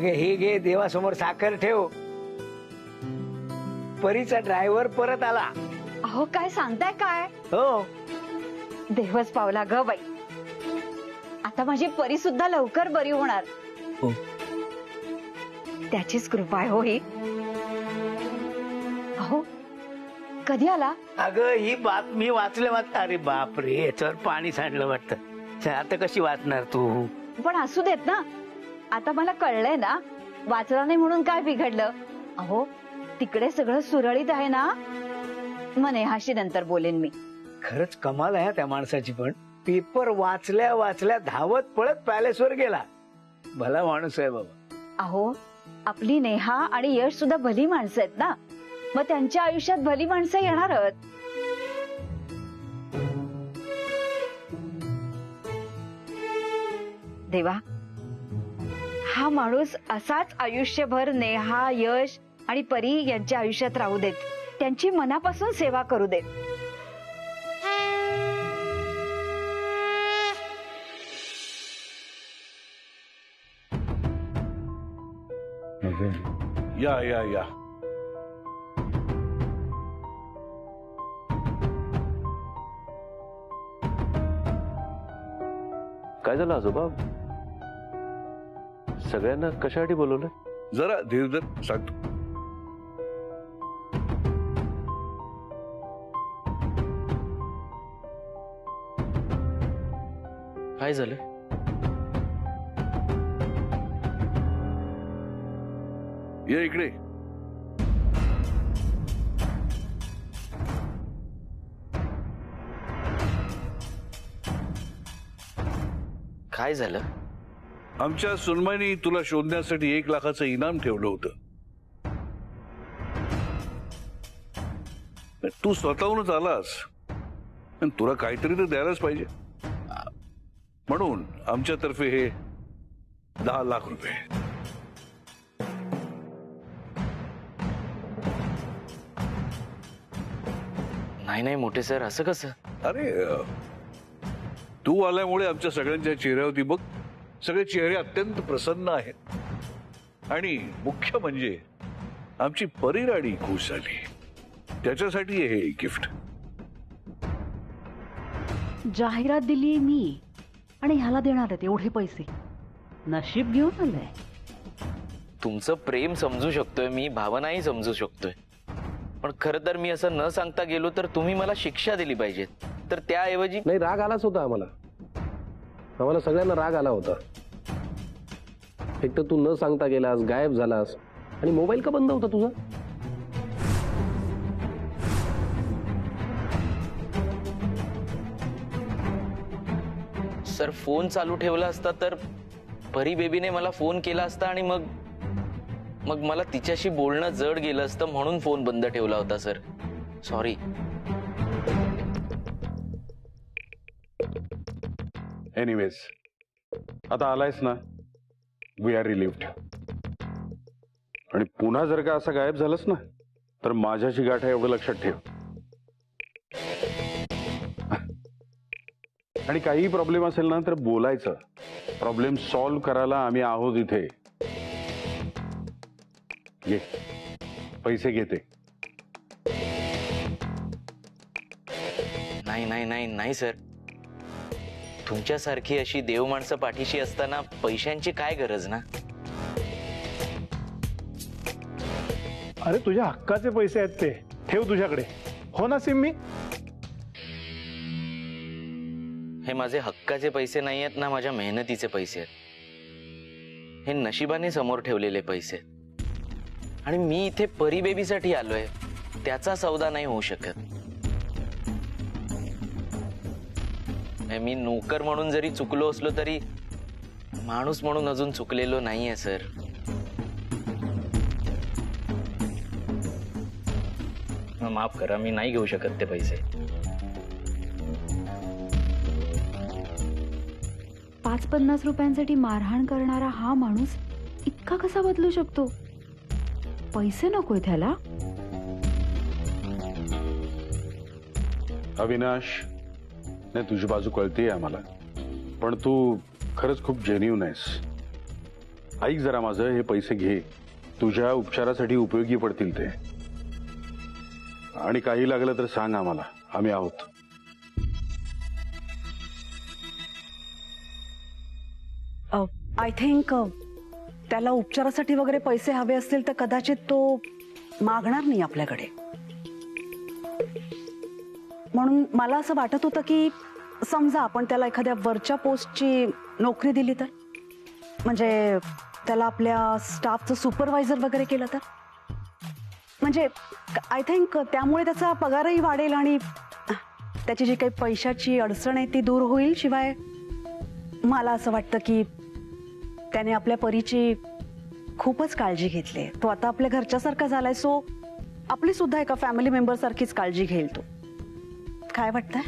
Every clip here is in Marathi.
अगे हे घे, देवासमोर साखर ठेव. परीचा ड्रायव्हर परत आला. अहो काय सांगताय काय? हो, देवच पावला ग बाई. आता माझी परी सुद्धा लवकर बरी होणार. हो. त्याचीच कृपा आहे हो ही. अहो कधी आला? अगं ही बातमी वाचल्या अरे बापरे, याच्यावर पाणी सांडलं वाटतं. आता कशी वाचणार तू? पण असू देत ना, आता मला कळलंय ना, वाचला नाही म्हणून काय बिघडलं. अहो तिकडे सगळं सुरळीत आहे ना. मग नेहाशी नंतर बोलेन मी. खरंच कमाल आहे त्या माणसाची. पण पेपर वाचल्या वाचल्या धावत पळत पॅलेसवर गेला. भला माणूस आहे बाबा. अहो आपली नेहा आणि यश सुद्धा भली माणसं आहेत ना, मग त्यांच्या आयुष्यात भली माणसं येणारच. देवा, हा माणूस असाच आयुष्यभर नेहा, यश आणि परी यांच्या आयुष्यात राहू देत. त्यांची मनापासून सेवा करू देत. या या या. काय झालं आजोबा? सगळ्यांना कशासाठी बोलवलं? जरा धीर धर, सांगतो. काय झालं? ये इकडे. काय झालं? आमच्या सुनमाईनी तुला शोधण्यासाठी 1 लाखाचं इनाम ठेवलं होतं. तू स्वतःहूनच आलास, पण तुला काहीतरी तर द्यायलाच पाहिजे. म्हणून आमच्यातर्फे हे 10 लाख रुपये. नाही नाही मोठे सर, असं कसं? अरे तू आल्यामुळे आमच्या सगळ्यांच्या चेहऱ्यावरती बघ, सगळे चेहरे अत्यंत प्रसन्न आहेत. आणि मुख्य म्हणजे आमची परिराणी खुश झाली. त्याच्यासाठी हे गिफ्ट. जाहिरात दिली मी आणि ह्याला देणार आहेत एवढे पैसे. नशीब घेऊन आलंय. तुमचं प्रेम समजू शकतोय मी, भावनाही समजू शकतोय, पण खरं तर मी असं न सांगता गेलो तर तुम्ही मला शिक्षा दिली पाहिजेत. तर त्याऐवजी नाही, राग आलाच होता आम्हाला सगळ्यांना राग आला होता. एक तर तू न सांगता गेलास, गायब झालास. आणि मोबाईल का बंद होता तुझा? सर फोन चालू ठेवला असता तर परी बेबीने मला फोन केला असता आणि मग मला तिच्याशी बोलणं जड गेलं असतं, म्हणून फोन बंद ठेवला होता सर. सॉरी. एनिवेज, आता आलायस ना, वी आर रिलीव्ड. आणि पुन्हा जर का असं गायब झालंस ना, तर माझ्याशी गाठ आहे एवढं लक्षात ठेव. आणि काहीही प्रॉब्लेम असेल ना तर बोलायचं. प्रॉब्लेम सॉल्व्ह करायला आम्ही आहोत इथे. घे पैसे, घेते. नाही नाही नाही नाही सर, तुमच्यासारखी अशी देव माणसं पाठीशी असताना पैशांची काय गरज ना. अरे तुझ्या हक्काचे पैसे आहेत ते, ठेव तुझ्याकडे. हो ना सिम्मी? हे माझे हक्काचे पैसे नाही आहेत ना, माझ्या मेहनतीचे पैसे आहेत. हे नशिबाने समोर ठेवलेले पैसे. आणि मी इथे परी बेबीसाठी आलोय, त्याचा सौदा नाही होऊ शकत. मी नोकर म्हणून जरी चुकलो असलो तरी माणूस म्हणून अजून चुकलेलो नाहीये सर. माफ करा, मी नाही घेऊ शकत ते पैसे. 50 रुपयांसाठी मारहाण करणारा हा माणूस इतका कसा बदलू शकतो? पैसे नकोय त्याला? अविनाश, नाही, तुझी बाजू कळतेय आम्हाला, पण तू खरंच खूप जेन्युइन आहेस. ऐक जरा माझं, हे पैसे घे, तुझ्या उपचारासाठी उपयोगी पडतील ते. आणि काही लागलं तर सांग आम्हाला, आम्ही आहोत. आय थिंक त्याला उपचारासाठी वगैरे पैसे हवे असतील तर कदाचित तो मागणार नाही आपल्याकडे. म्हणून मला असं वाटत होतं की समजा आपण त्याला एखाद्या वरच्या पोस्टची नोकरी दिली तर, म्हणजे त्याला आपल्या स्टाफचं सुपरवायझर वगैरे केलं तर, म्हणजे आय थिंक त्यामुळे त्याचा पगारही वाढेल आणि त्याची जी काही पैशाची अडचण आहे ती दूर होईल. शिवाय मला असं वाटतं की त्याने आपल्या परीची खूपच काळजी घेतली. तो आता आपल्या घरच्यासारखा झालाय, सो आपली सुद्धा एका फॅमिली मेंबर सारखीच काळजी घेईल तो. काय वाटतंय?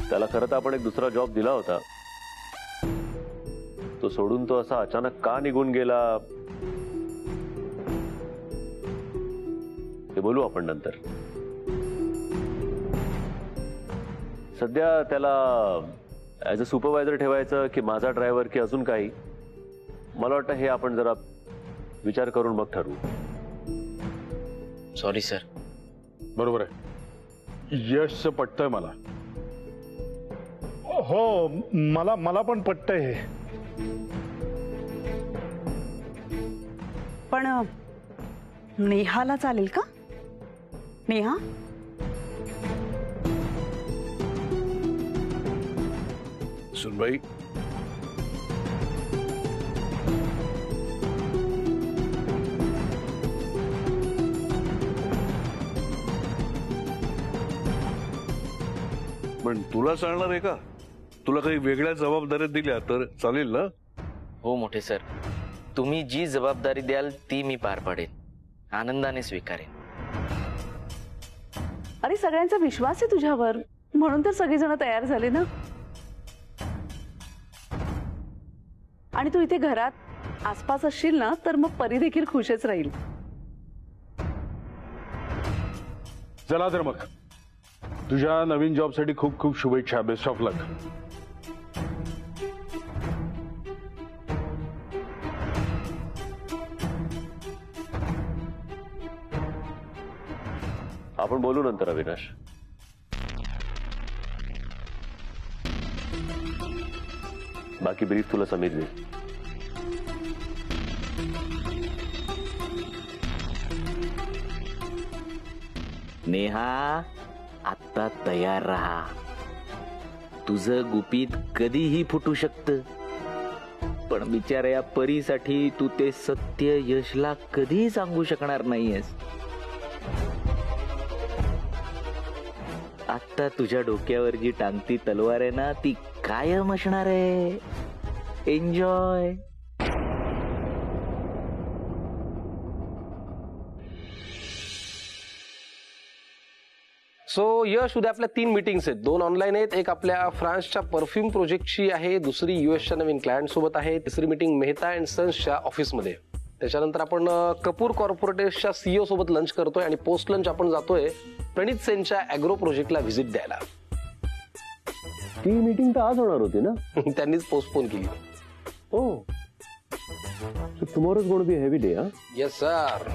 त्याला खरं तर आपण एक दुसरा जॉब दिला होता, तो सोडून तो असा अचानक का निघून गेला ते बोलू आपण नंतर. सध्या त्याला ऍज अ सुपरवायझर ठेवायचं की माझा ड्रायव्हर की अजून काही, मला वाटतं हे आपण जरा विचार करून मग ठरवू. Sorry sir. बरोबर आहे, यशचं पटतंय मला. हो, मला पण पटतंय हे. पण नेहाला चालेल का? नेहा, सुनबाई, पण तुला चालणार आहे का? तुला काही वेगळ्या जबाबदाऱ्या दिल्या तर चालेल ना? हो मोठे सर, तुम्ही जी जबाबदारी द्याल ती मी पार पाडेन, आनंदाने स्वीकारेन. अरे सगळ्यांचा विश्वास आहे तुझ्यावर, म्हणून तर सगळेजण तयार झाले ना. आणि तू इथे घरात आसपास असशील ना तर मग परी देखील खुशच राहील. चला तर मग, तुझ्या नवीन जॉबसाठी खूप खूप शुभेच्छा. बेस्ट ऑफ लक. आपण बोलू नंतर अविनाश. बाकी ब्रीफ तुला समीर देईल. नेहा, आता तयार राहा, तुझं गुपित कधीही फुटू शकतं. पण बिचाऱ्या या परीसाठी तू ते सत्य यशला कधीही सांगू शकणार नाहीयेस. आता तुझ्या डोक्यावर जी टांगती तलवार आहे ना ती कायम असणार आहे. एन्जॉय. सो यश, उद्या आपल्या 3 मीटिंग्स आहेत. 2 ऑनलाईन आहेत. एक आपल्या फ्रान्सच्या परफ्यूम प्रोजेक्टची आहे, दुसरी युएसच्या नवीन क्लायंट सोबत आहे, तिसरी मीटिंग मेहता अँड सन्सच्या ऑफिसमध्ये. त्याच्यानंतर आपण कपूर कॉर्पोरेटच्या सीईओ सोबत लंच करतोय आणि पोस्ट लंच आपण जातोय प्रणित सेनच्या अॅग्रो प्रोजेक्टला व्हिजिट द्यायला. ती मीटिंग तर आज होणार होती ना? त्यांनीच पोस्टपोन केली. Oh, tomorrow is going to be heavy day. Yes sir.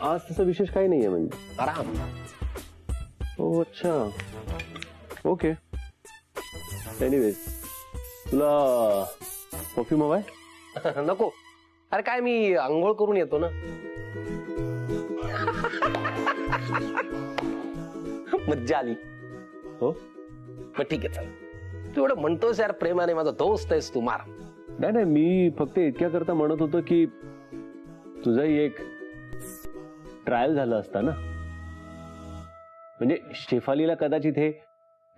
आज तसं विशेष काही नाहीये म्हणजे? आराम. ओ अच्छा, ओके. एनिवेज, तुला परफ्यूम हवाय? नको. अरे काय, मी आंघोळ करून येतो ना. मज्जा आली. हो, मग ठीक आहे, चल. तू एवढं म्हणतोस यार प्रेमाने, माझा दोस्त आहेस तू. मार. नाही, मी फक्त इतक्या करता म्हणत होतो की तुझाही एक ट्रायल झालं असता ना. म्हणजे शेफालीला कदाचित हे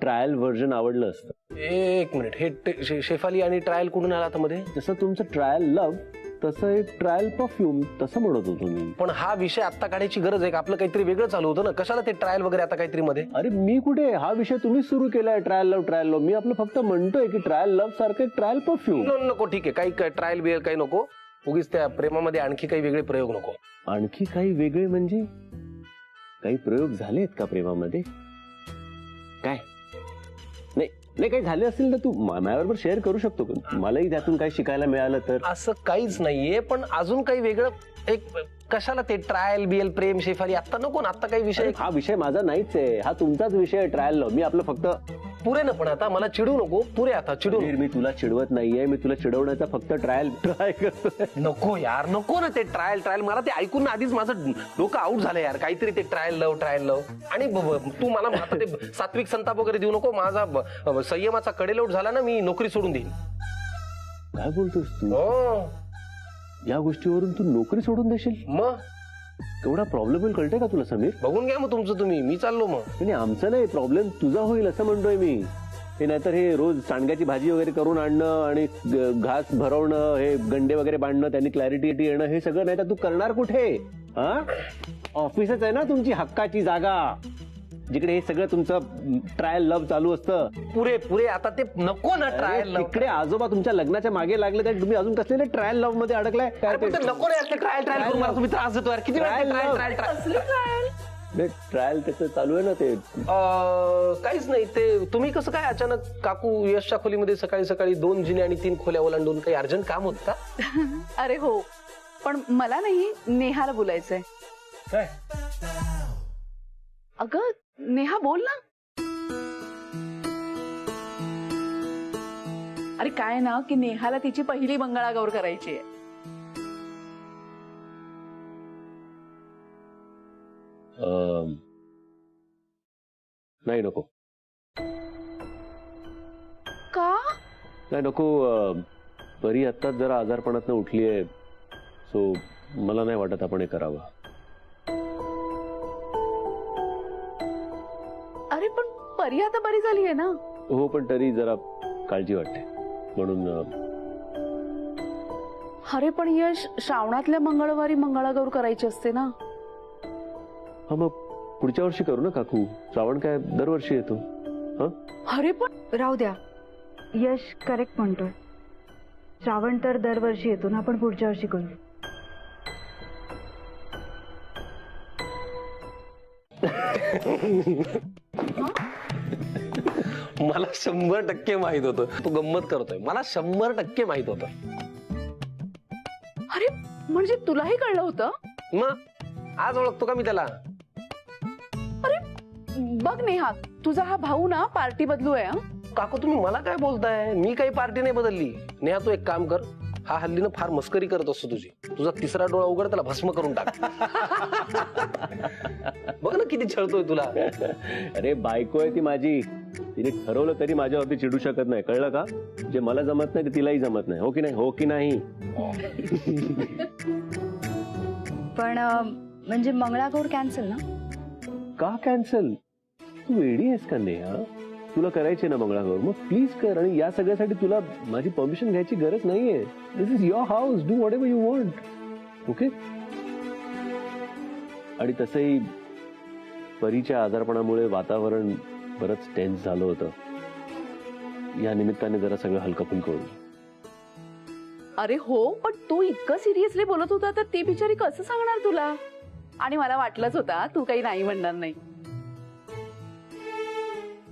ट्रायल व्हर्जन आवडलं असतं. एक मिनिट, हे शेफाली आणि ट्रायल कुठून आला आता मध्ये? जसं तुमचं ट्रायल लव्ह तसं एक ट्रायल परफ्यूम, तसं म्हणत होतो मी. पण हा विषय आता काढायची गरज आहे का? आपलं काहीतरी वेगळं चालू होतं ना, कशाला ते ट्रायल वगैरे आता काहीतरी मध्ये? अरे मी कुठे, हा विषय तुम्ही सुरू केलाय, ट्रायल लव्ह. मी आपलं फक्त म्हणतोय की ट्रायल लव्ह सारखं एक ट्रायल परफ्यूम. नको, ठीक आहे, काही ट्रायल बियल काही नको. उगीच त्या प्रेमामध्ये आणखी काही वेगळे प्रयोग नको. आणखी काही वेगळे म्हणजे काही प्रयोग झालेत का प्रेमामध्ये? काय नाही नाही काही झाले असतील तर तू माझ्याबरोबर शेअर करू शकतो. मलाही त्यातून काही शिकायला मिळालं तर. असं काहीच नाहीये, पण अजून काही वेगळं एक कशाला ते ट्रायल बियल प्रेम शेफाली आता नको ना. आता काही विषय हा विषय माझा नाहीच आहे, हा तुमचाच विषय ट्रायल. मी आपलं फक्त पुरे ना. पण आता मला चिडू नको, पुरे आता चिडू मी तुला चिडवत नाहीये, मी तुला चिडवण्याचा फक्त ट्राय करतोय. नको यार, नको ना ते ट्रायल. मला ते ऐकून ना आधीच माझं डोकं आउट झालं यार. काहीतरी ते ट्रायल लव. आणि तू मला आता ते सात्विक संताप वगैरे देऊ नको. माझा संयमाचा कडेलोट झाला ना, मी नोकरी सोडून देईन. काय बोलतोस तू? हो, या गोष्टीवरून तू नोकरी सोडून देशील? मग एवढा प्रॉब्लेम होईल कळतंय का तुला समीर? बघून घ्या मग तुमचं तुम्ही, मी चाललो मग. नाही आमचं नाही, प्रॉब्लेम तुझा होईल असं म्हणतोय मी. हे नाहीतर हे रोज सांडग्याची भाजी वगैरे करून आणणं आणि घास भरवणं, हे गंडे वगैरे बांधणं, त्यांनी क्लॅरिटी येणं, हे सगळं नाही तर तू करणार कुठे? हा, ऑफिसच आहे ना तुमची हक्काची जागा, जिकडे हे सगळं तुमचं ट्रायल लव्ह चालू असतं. पुरे आता ते नको ना ट्रायल लव्ह. तिकडे आजोबा तुमच्या लग्नाच्या मागे लागले काय? तुम्ही अजून कसले ट्रायल लव्ह मध्ये अडकलाय काय? नको ना ट्रायल करून मला तुम्ही त्रास देतो यार. किती ट्रायल त्याचं चालू आहे ना ते. काहीच नाही ते. तुम्ही कसं काय अचानक काकू यशच्या खोलीमध्ये सकाळी सकाळी 2 जिने आणि 3 खोल्या ओलांडून? काही अर्जंट काम होत का? अरे हो, पण मला नाही, नेहाला बोलायचंय. काय? अगं नेहा बोल ना. अरे काय ना की नेहाला तिची पहिली मंगळागौर करायची आहे. नाही नको. का? नाही नको. परी आत्ताच जरा आजारपणातनं उठलीये, सो मला नाही वाटत आपण हे करावं. अरे पण परी आता बरी झाली आहे ना. हो, पण तरी जरा काळजी वाटते म्हणून. अरे पण यश, श्रावणातल्या मंगळवारी मंगळागौर करायची असते ना. हा मग पुढच्या वर्षी करू ना काकू. श्रावण काय दरवर्षी येतो. अरे पण राहू द्या, यश करेक्ट म्हणतोय. श्रावण तर दरवर्षी येतो ना, आपण पुढच्या वर्षी करू. मला 100% माहित होतं तू गंमत करतोय. मला 100% माहित होतं. अरे म्हणजे तुलाही कळलं होतं? मग आज ओळखतो का मी त्याला? अरे बघ नेहा, तुझा हा भाऊ ना पार्टी बदलू आहे. काकू तुम्ही मला काय बोलताय? मी काही पार्टी नाही बदलली. नेहा तू एक काम कर, हा हल्ली ना फार मस्करी करत असतो तुझी. तुझा तिसरा डोळा उघड, त्याला भस्म करून टाक. बघ ना किती छळतोय तुला. अरे बायको आहे ती माझी, तिने ठरवलं तरी माझ्यावरती चिडू शकत नाही, कळलं का? जे मला जमत नाही ते तिलाही जमत नाही. हो की नाही? हो की नाही? पण म्हणजे मंगळागौर कॅन्सल ना? का कॅन्सल? तू वेडी आहेस का नेहा? तुला करायची ना मंगळागौर, मग प्लीज कर. आणि या सगळ्यासाठी तुला माझी परमिशन घ्यायची गरज नाहीये. This is your house, do whatever you want. Okay? आणि तसंही परीच्या आजारपणामुळे वातावरण बरंच टेन्स झालं होतं. या निमित्ताने जरा सगळं हलकं फुलकं होईल. अरे हो, पण तू इतकं सिरियसली बोलत होता तर ती बिचारी कसं सांगणार तुला? आणि मला वाटलंच होता तू काही नाही म्हणणार नाही.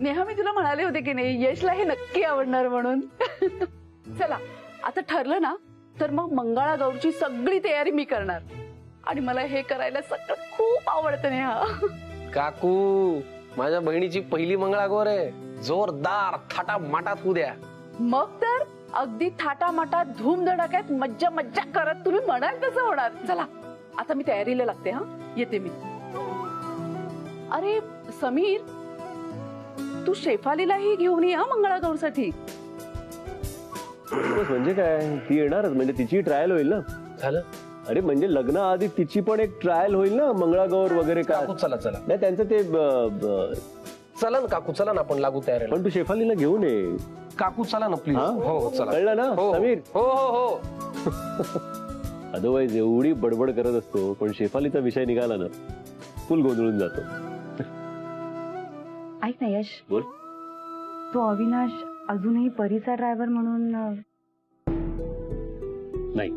नेहा, मी तुला म्हणाले होते की नाही, यशला हे नक्की आवडणार म्हणून. चला आता ठरलं ना, तर मग मंगळागौरची सगळी तयारी मी करणार. आणि मला हे करायला सगळं खूप आवडतं नेहा. काकू माझ्या बहिणीची पहिली मंगळागौर आहे. जोरदार थाटामाटात होऊ द्या. मग तर अगदी थाटामाटात धूमधडाक्यात मज्जा मज्जा करत तुम्ही म्हणाल तसं होणार. चला आता मी तयारीला लागते. हा, येते मी. अरे समीर, तू शेफालीलाही घेऊन या मंगळागौरसाठी. म्हणजे काय? ती येणारच, म्हणजे तिची ट्रायल होईल ना. झालं? अरे म्हणजे लग्नाआधी तिची पण एक ट्रायल होईल ना, मंगळागौर वगैरे काय. काकू चला चला. नाही त्यांचं ते चला ना काकू, चला ना आपण लागू तयारीला. पण तू शेफालीला घेऊन ये. काकू चला ना प्लीज. हो चला. कळलं ना समीर? हो हो हो. अदरवाईज एवढी बडबड करत असतो, पण शेफालीचा विषय निघाला ना फुल गोंधळून जातो. ऐक ना यश, बोल. तो अविनाश अजूनही परीचा ड्रायव्हर म्हणून? नाही,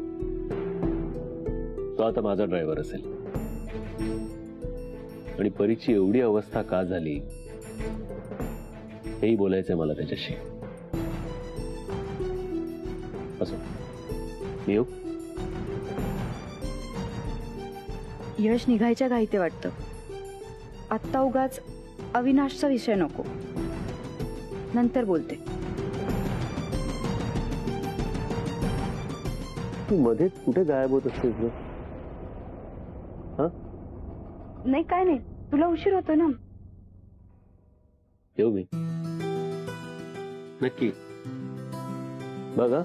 तो आता माझा ड्रायव्हर असेल. आणि परीची एवढी अवस्था का झाली हेही बोलायचंय मला त्याच्याशी. असं मी येऊ? यश निघायच्या घाईते वाटतं. आत्ता उगाच अविनाशचा विषय नको, नंतर बोलते. तू मध्येच कुठे गायब होत असतेस ग? हा, नाही काय नाही, तुला उशीर होतो ना. येऊ मी? नक्की बघा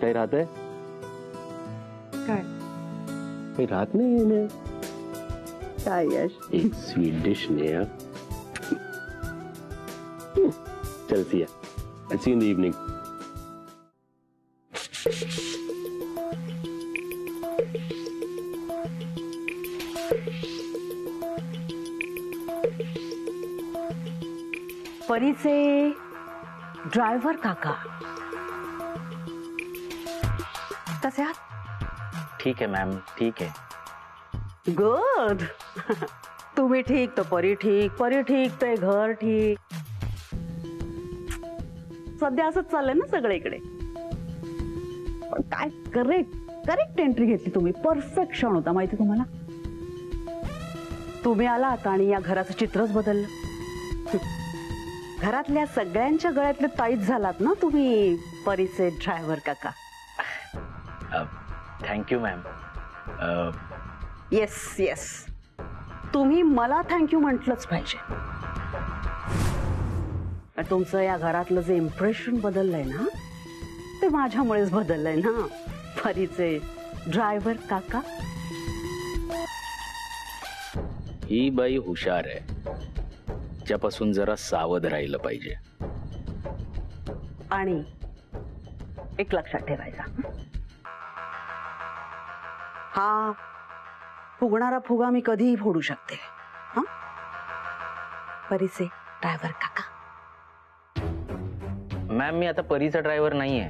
काही राहतंय? काय काही राहत नाही. काय यश? एक स्वीट डिश नेहा. चल सी या. I'll see you in the evening. परीचे ड्रायव्हर काका कसे आहात? ठीक आहे मॅम, ठीक आहे. गुड. तुम्ही ठीक तर परी ठीक, परी ठीक तर घर ठीक. सध्या असंच चाललंय ना सगळीकडे. पण काय करेक्ट एंट्री घेतली तुम्ही. परफेक्ट क्षण होता माहिती तुम्हाला. तुम्ही आलात आणि या घराचं चित्रच बदललं. घरातल्या सगळ्यांच्या गळ्यातले ताईत झालात ना तुम्ही परीचे ड्रायव्हर काका. Thank you ma'am. येस येस, तुम्ही मला थँक्यू म्हटलंच पाहिजे. तुमचं या घरातलं जे इम्प्रेशन बदललंय ना ते माझ्यामुळेच बदललंय ना परीचे ड्रायव्हर काका. ही बाई हुशार आहे, तिच्यापासून जरा सावध राहिलं पाहिजे. आणि एक लक्षात ठेवायचा, हा फुगणारा फुगा मी कधीही फोडू शकते. हा परीचे ड्रायव्हर काका. मॅम मी आता परीचा ड्रायव्हर नाहीये.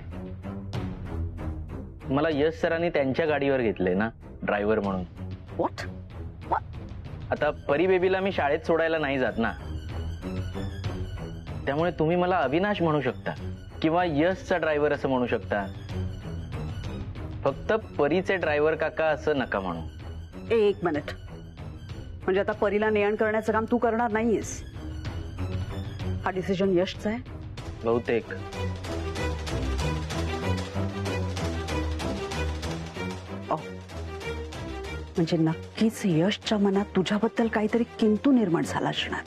मला यश सरांनी त्यांच्या गाडीवर घेतलंय ना ड्रायव्हर म्हणून. व्हॉट? आता परी बेबीला मी शाळेत सोडायला नाही जात ना, त्यामुळे तुम्ही मला अविनाश म्हणू शकता किंवा यशचा ड्रायव्हर असं म्हणू शकता. फक्त परीचे ड्रायव्हर काका असं नका म्हणू. एक मिनिट, म्हणजे आता परीला नेण करण्याचं काम तू करणार नाहीयेस? हा डिसिजन यशचा आहे बहुतेक. म्हणजे नक्कीच यशच्या मनात तुझ्याबद्दल काहीतरी किंतु निर्माण झाला असणार.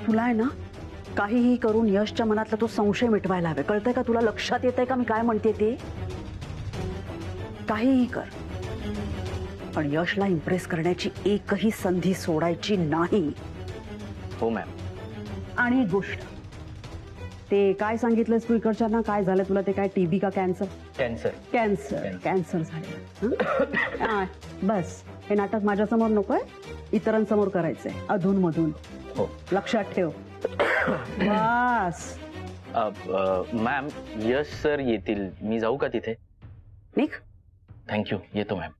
तुला आहे ना काहीही करून यशच्या मनातला तो संशय मिटवायला हवे. कळतंय का तुला? लक्षात येतंय का मी काय म्हणते ते? काहीही कर पण यशला इम्प्रेस करण्याची एकही संधी सोडायची नाही. हो मॅम. आणि एक गोष्ट, ते काय सांगितलंस तू इकडच्यांना? काय झालं तुला? ते काय टीबी का कॅन्सर? कॅन्सर. कॅन्सर कॅन्सर झाले. बस हे नाटक माझ्यासमोर नकोय, इतरांसमोर करायचंय अधून मधून. हो लक्षात ठेव. बस. मॅम यश सर येतील, मी जाऊ का तिथे? निघ. थँक्यू, येतो मॅम.